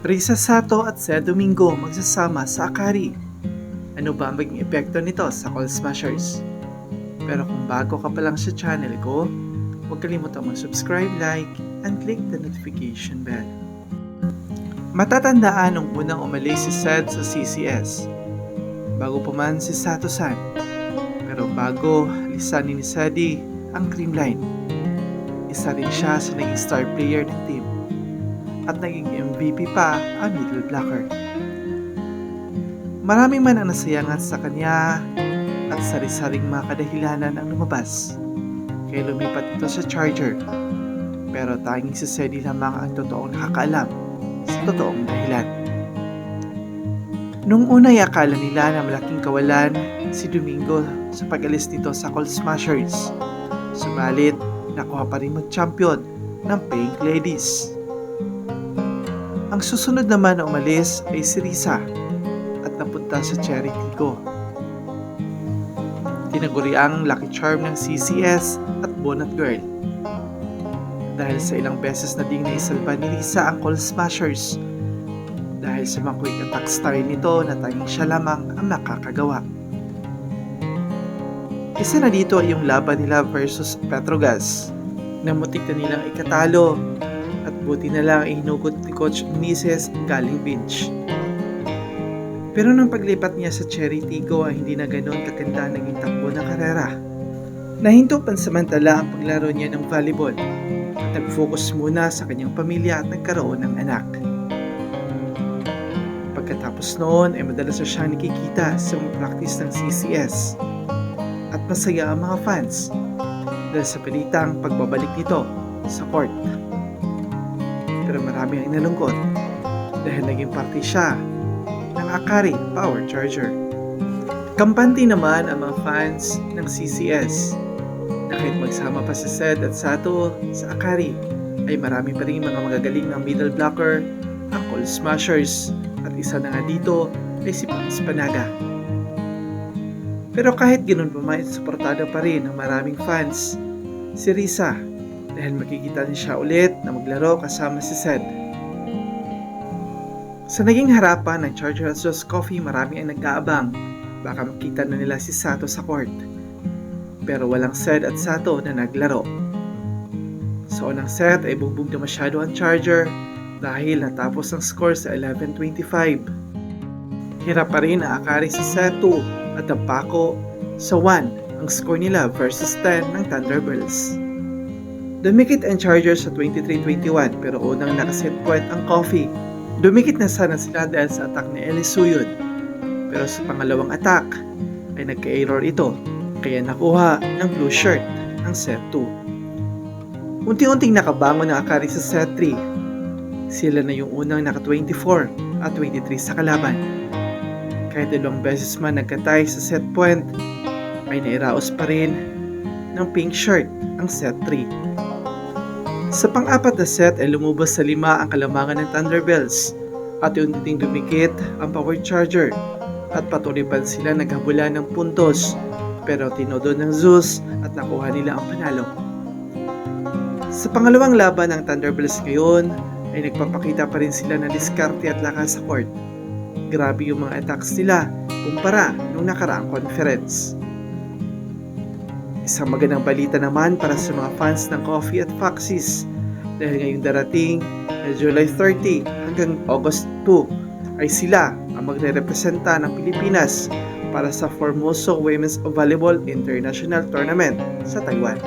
Risa Sato at Seth Domingo magsasama sa Akari. Ano ba ang maging epekto nito sa Call Smashers? Pero kung bago ka pa lang sa channel ko, huwag kalimutang mag-subscribe, like, and click the notification bell. Matatandaan nung unang umalis si Seth sa CCS. Bago pa man si Sato-san. Pero bago lisanin ni Sadie ang Creamline. Isa rin siya sa naging star player ng team. At naging MVP pa ang middle blocker. Maraming man ang nasayangan sa kanya at sari-saring mga kadahilanan ang lumabas. Kaya lumipat ito sa Charger. Pero tanging si Sadie lamang ang totoong nakakaalam sa totoong dahilan. Nung una ay akala nila na malaking kawalan si Domingo sa pag-alis nito sa Call Smashers. Subalit, nakuha pa rin mag-champion ng Pink Ladies. Ang susunod naman na umalis ay si Risa at napunta sa Cherry Tigo. Tinaguri ang lucky charm ng CCS at Bonnet Girl. Dahil sa ilang beses na ding naisalba ni Risa ang Call Smashers dahil sa mga quick attack style nito na tanging siya lamang ang nakakagawa. Isa na dito ay yung laban nila versus Petrogas na mutik na nilang ikatalo at buti na lang ihinugot ni Coach Mises galing bench. Pero nang paglipat niya sa Cherry Tigo ay hindi na ganoon kaganda naging takbo ng karera. Nahinto pansamantala ang paglaro niya ng volleyball at nag-focus muna sa kanyang pamilya at nagkaroon ng anak. Pagkatapos noon ay madalas na siyang nakikita sa mga practice ng CCS at masaya ang mga fans dahil sa palitang pagbabalik nito sa court. Pero marami ang inalungkot dahil naging parte siya ng Akari Power Charger. Kampante naman ang mga fans ng CCS na kahit magsama pa si Seth at Sato sa Akari ay marami pa rin mga magagaling ng middle blocker, ang Call Smashers at isa na nga dito ay si Pans Panaga. Pero kahit ganoon pa man, suportado pa rin ng maraming fans si Risa dahil makikita niya siya ulit na maglaro kasama si Seth. Sa naging harapan ng Charger at Joe's Coffee, marami ang nag-aabang. Baka makita na nila si Sato sa court. Pero walang Seth at Sato na naglaro. Sa unang set ay bugbog na masyado ang Charger dahil natapos ang score sa 11-25. Hirap pa rin ang Akari sa set 2 at ang Paco sa 1 ang score nila versus 10 ng Thunderbirds. Dumikit ang Chargers sa 23-21 pero unang nakaset point ang Coffee. Dumikit na sana sila dahil sa attack ni Ellie Suyod. Pero sa pangalawang attack ay nagka-error ito kaya nakuha ng blue shirt ang set 2. Unti-unting nakabangon ang Akari sa set 3. Sila na yung unang naka-24 at 23 sa kalaban. Kahit dalawang beses man nagkatay sa set point ay nairaos pa rin ng pink shirt ang set 3. Sa pang-apat na set ay lumubos sa 5 ang kalamangan ng Thunderbirds at unti-unting dumikit ang Power Charger at patuloy pa sila naghabulan ng puntos pero tinodo ng Zeus at nakuha nila ang panalo. Sa pangalawang laban ng Thunderbirds ngayon ay nagpapakita pa rin sila ng diskarte at lakas sa court. Grabe yung mga attacks nila kumpara nung nakaraang conference. Isang magandang balita naman para sa mga fans ng Coffee at Foxes dahil ngayong darating na July 30 hanggang August 2 ay sila ang magre-representa ng Pilipinas para sa Formoso Women's Volleyball International Tournament sa Taiwan.